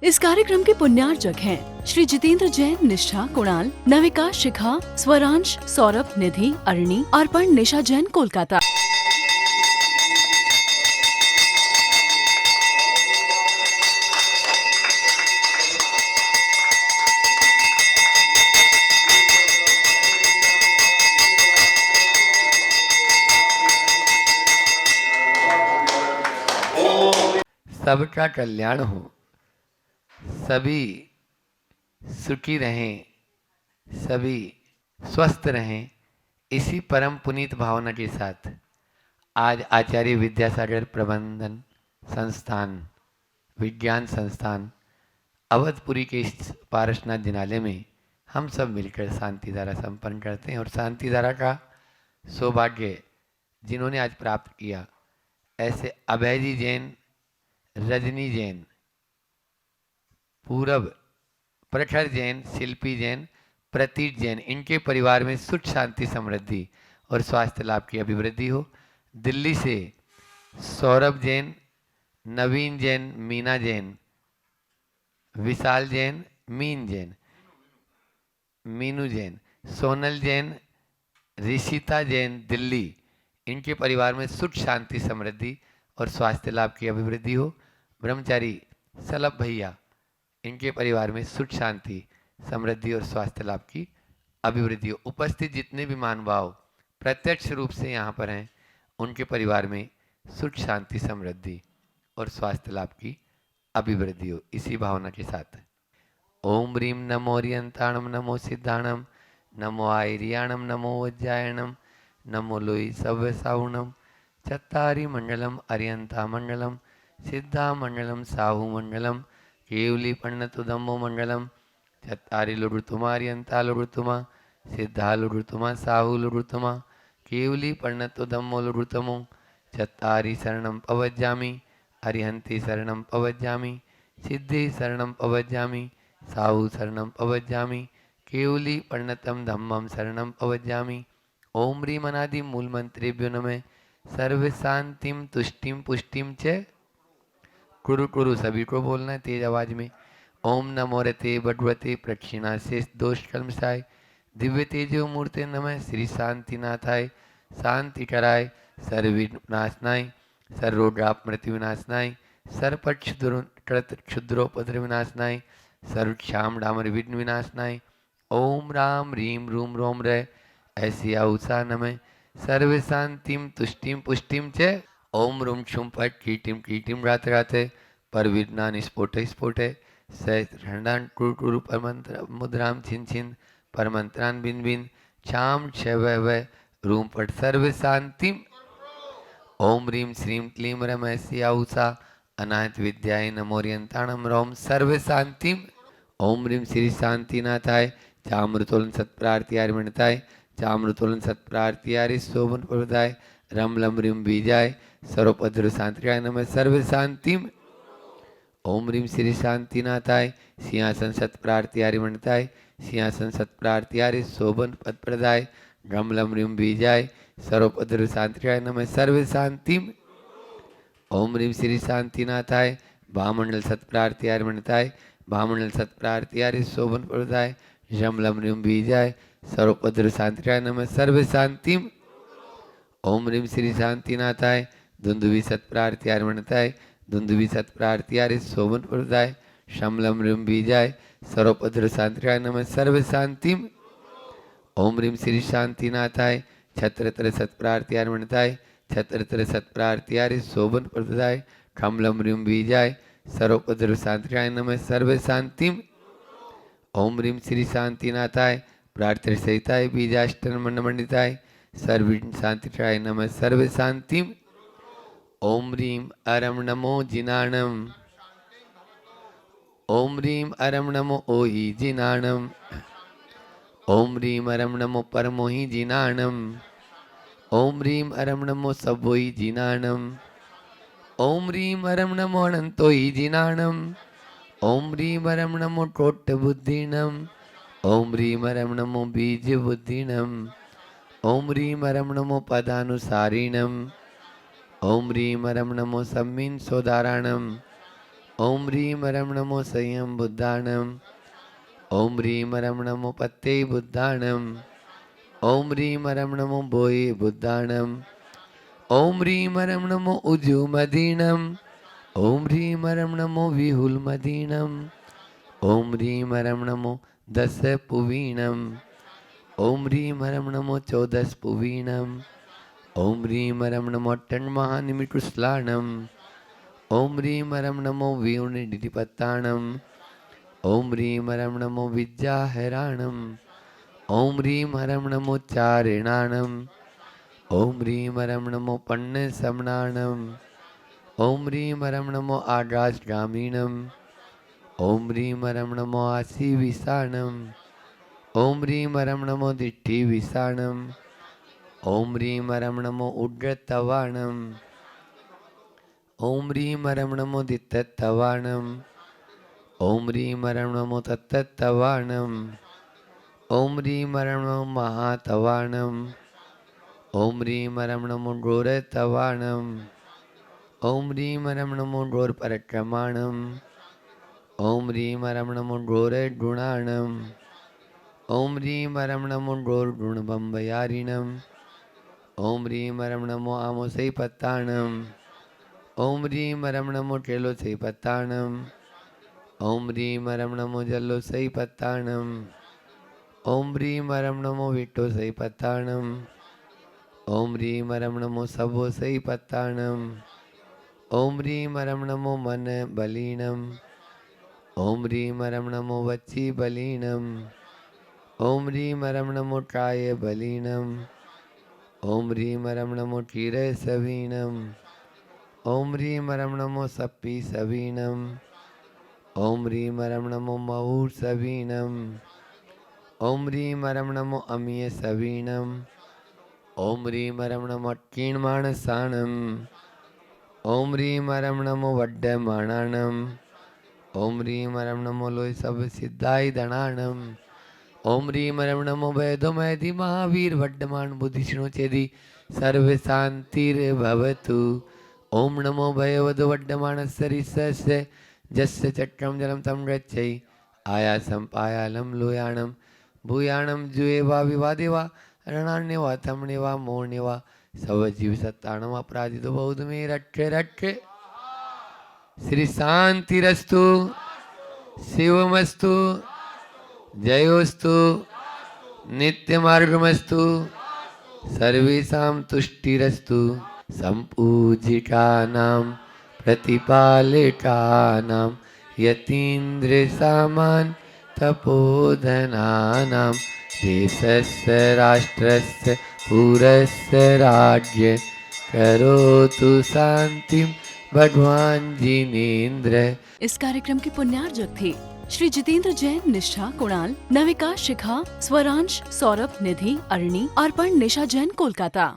इस कार्यक्रम के पुण्यार्चक हैं श्री जितेंद्र जैन, निष्ठा, कुणाल, नविका, शिखा, स्वरांश, सौरभ, निधि, अरणी, अर्पण, निशा जैन, कोलकाता। सबका कल्याण हो, सभी सुखी रहें, सभी स्वस्थ रहें, इसी परम पुनीत भावना के साथ आज आचार्य विद्यासागर प्रबंधन संस्थान, विज्ञान संस्थान अवधपुरी के इस पारसनाथ जिनालय में हम सब मिलकर शांति धारा संपन्न करते हैं। और शांति धारा का सौभाग्य जिन्होंने आज प्राप्त किया, ऐसे अभय जी जैन, रजनी जैन, पूरब, प्रखर जैन, शिल्पी जैन, प्रतीक जैन, इनके परिवार में सुख, शांति, समृद्धि और स्वास्थ्य लाभ की अभिवृद्धि हो। दिल्ली से सौरभ जैन, नवीन जैन, मीना जैन, विशाल जैन, मीनू जैन, सोनल जैन, ऋषिता जैन, दिल्ली, इनके परिवार में सुख, शांति, समृद्धि और स्वास्थ्य लाभ की अभिवृद्धि हो। ब्रह्मचारी सलभ भैया, इनके परिवार में सुख, शांति, समृद्धि और स्वास्थ्य लाभ की अभिवृद्धि हो। उपस्थित जितने भी महानुभाव प्रत्यक्ष रूप से यहाँ पर हैं, उनके परिवार में सुख, शांति, समृद्धि और स्वास्थ्य लाभ की अभिवृद्धि हो, इसी भावना के साथ। ओम ह्रीम नमो रियंताणम, नमो सिद्धाणम, नमो आयरियाणम, नमो वज्जायणम, नमो लोई सव्य साहुणम, चत्तारी मंडलम अरियंता मंडलम, सिद्धा मंडलम साहु मंडलम, केवली पन्नतुदम्मो मंडलम, चत्तारी लुडुतुमा अरियंता लुडुतुमा, सिद्धा लुडुतुमा साहु लुडुतुमा, केवली पन्नतुदम्मो लुडुतमो, चत्तारी शरणम पवज्जामि, अरिहंति शरणम पवज्जामि, सिद्धि शरणम पवज्जामि, साहु शरणम पवज्जामि, केवली पन्नतम धम्मम शरणम पवज्जामि। ओम ह्रीम अनादि मूल मंत्रेभ्यो नमः। सर्व शांतिम तुष्टिम पुष्टिम च कुरु कुरु, सभी को बोलना है तेज आवाज में। ओम नमो रते भगवते प्रक्षिणा शेष दोष कलमसाय, दिव्य तेजो मूर्ते नमः। श्री शांतिनाथाय, शांति कराय, सर्वविनाशनाय, सर्वरोगाप मृत्यु विनाशनाय, सर्वपट क्षुद्रोपद्र विनाशनाय, सर्वक्षाम डामर विघ्न विनाशनाय। ओम राम रीम रूम रोम रय ऐसी आउषा नमः। सर्व शांतिम तुष्टिम पुष्टिम च ओम रूम छुम पट कीटिम कीटिम रात राते पर विज्ञान स्फोटे स्फोटे सहस्रंडान कुरु परमंत्र मुद्राम छिन छिन परमंत्रान बिन बिन छाम छव रूम पट सर्व शांतिम। ओम ह्रीम श्रीम क्लीम रम ऐसी आउषा अनाहत विद्याय नमोरियंताणम रोम सर्व शांतिम। ओम ह्रीम श्री शांतिनाथाय, चामृतोलन सत्प्रार्थियारि मणिताय, चामृतोलन सत्प्रार्थियारि शोभन प्रदाय, रम लम ह्रीम बीजाय, सर्वपद्र शांतियाय नमः सर्व शांतिम। ओम ह्रीम श्री शांतिनाथाय, सिंहासन सत्प्रार्थियारि मणिताय, सिंहासन सत्प्रार्थियारि शोभन पद प्रदाय, रम लम ह्रीम बीजाय, सर्वपद्र शांतियाय नमः सर्व शांतिम। ओम ह्रीम श्री शांतिनाथाय, भामंडल सत्प्रार्थियारि मणिताय, भामंडल सत्प्रार्थियारि शोभन प्रदाय, रम लम ह्रीम बीजाय, सर्वपद्र शांतियाय नमः सर्व शांतिम। ओम ह्रीम श्री शांतिनाथाय, धुंधुवी सत्प्रार्थियारि मणिताय, धुंधुवी सत्प्रार्थियारि शोभन प्रदाय, शमलम ह्रीम बीजाय, सर्वपद्र शांतियाय नमः सर्व शांतिम। ओम ह्रीम श्री शांतिनाथाय, छत्रत्र सत्प्रार्थियारि मणिताय, छत्रत्र सत्प्रार्थियारि शोभन प्रदाय, खमलम ह्रीम बीजाय, सर्वपद्र शांतियाय नमः सर्व शांतिम। ओम ह्रीम श्री शांतिनाथाय, प्रार्थना सहिताय बीजाष्टन मंडिताय, सर्व शांतियाय नमः सर्व शांतिम। ओम ह्रीम अरम नमो जिनाणम, ओम ह्रीम अरम नमो ओहि जिनाणम, ओम ह्रीम अरम नमो परमोहि जिनाणम, ओम ह्रीम अरम नमो सबोहि जिनाणम, ओम ह्रीम अरम नमो अनंतोहि जिनाणम, ओम ह्रीम अरम नमो टोट बुद्धिनम, ओम ह्रीम अरम नमो बीज बुद्धिनम, ओम ह्रीम अरम नमो पदानुसारिणम, ओम ह्रीम अरम नमो सम्मीन सोदाराणम, ओम ह्रीं रम नमो संयम बुद्धाणम। ओम ह्रीं रम नमो पत्ते बुद्धाणम। ओम ह्रीं रम नमो बोए बुद्धाणम। ओम ह्रीं रम नमो उजु मदीनम। ओम ह्रीं रम नमो विहुल मदीनम। ओम ह्रीं रम नमो दस पुवीणम। ओम ह्रीं रम नमो चौदस पुवीणम। ओम ह्रीं रम नमो टन्महानिमिकृस्लाणम। ओम ह्रीं रम नमो वीणुनिधिपत्ताणम। ओम ह्रीं रम नमो विद्याहराणम। ओम ह्रीं रम नमो चारिणाणम। ओम ह्रीं रम नमो पन्नसमनाणम। ओम ह्रीं रम नमो आड्रासग्रामीणम। ओम ह्रीं रम नमो आसीविसाणम। ओम ह्रीं रम नमो दिट्ठिविसाणम। ओम ह्रीं रम नमो उड्रतवाणम। ओम ह्रीं रम नमो दित्ततवाणम। ओम ह्रीं रम नमो तत्ततवाणम। ओम ह्रीं रम नमो महातवाणम। ओम ह्रीं रम नमो घोरतवाणम। ओम ह्रीं रम नमो घोरपरक्रमाणम। ओम ह्रीं रम नमो घोरगुणाणम। ओम ह्रीं रम नमो घोरगुणबम्बयारिणम। ओम ह्रीं रम नमो आमोसैपत्ताणम। ओम ह्रीं रम नमो ट्रेलोसैपत्ताणम। ओम ह्रीं रम नमो जल्लोसैपत्ताणम। ओम ह्रीं रम नमो विट्टोसैपत्ताणम। ओम ह्रीं रम नमो सबोसैपत्ताणम। ओम ह्रीं रम नमो मन बलीणम। ओम ह्रीं रम नमो वच्ची बलीणम। ओम ह्रीं रम नमो ट्राय बलीणम। ओम ह्रीं रम नमो क्षीर सवीणम। ओम ह्रीं रम नमो सप्पी सवीणम। ओम ह्रीं रम नमो महूर सवीणम। ओम ह्रीं रम नमो अमीय सवीणम। ओम ह्रीं रम नमो कीणमाणसाणम। ओम ह्रीं रम नमो वड्डमाणाणम। ओम ह्रीं रम नमो लोय सब सिद्धाय दणाणम। ओम ह्रीं रम नमो वैदो मैधि महावीर वड्डमान बुद्धिष्णु चेदि सर्व शांतिर्भवतु। ओम नमो भयवद वड्डमानस्य रिसस्य जस्य चक्रम जलम तम गच्छै। आयासम पायालम लोयाणम भूयाणम जुएवा विवादेवा रणान्यवा तमनेवा मोहनेवा सब जीव सत्ताणम अपराजितो बौद्ध में रट्टे रट्टे। श्री शांतिरस्तु शिवमस्तु जयोस्तु नित्यमार्गमस्तु सर्वेषां तुष्टिरस्तु। सम्पूजितानां प्रतिपालितानां यतीन्द्रसामान् तपोधनानां देशस्य राष्ट्रस्य पुरस्य राज्य करोतु शांतिं भगवान जिनेन्द्र। इस कार्यक्रम के पुण्यार्जक थे श्री जितेंद्र जैन, निष्ठा कुणाल, नविका शिखा, स्वरांश, सौरभ, निधि, अरणी, अर्पण, निशा जैन, कोलकाता।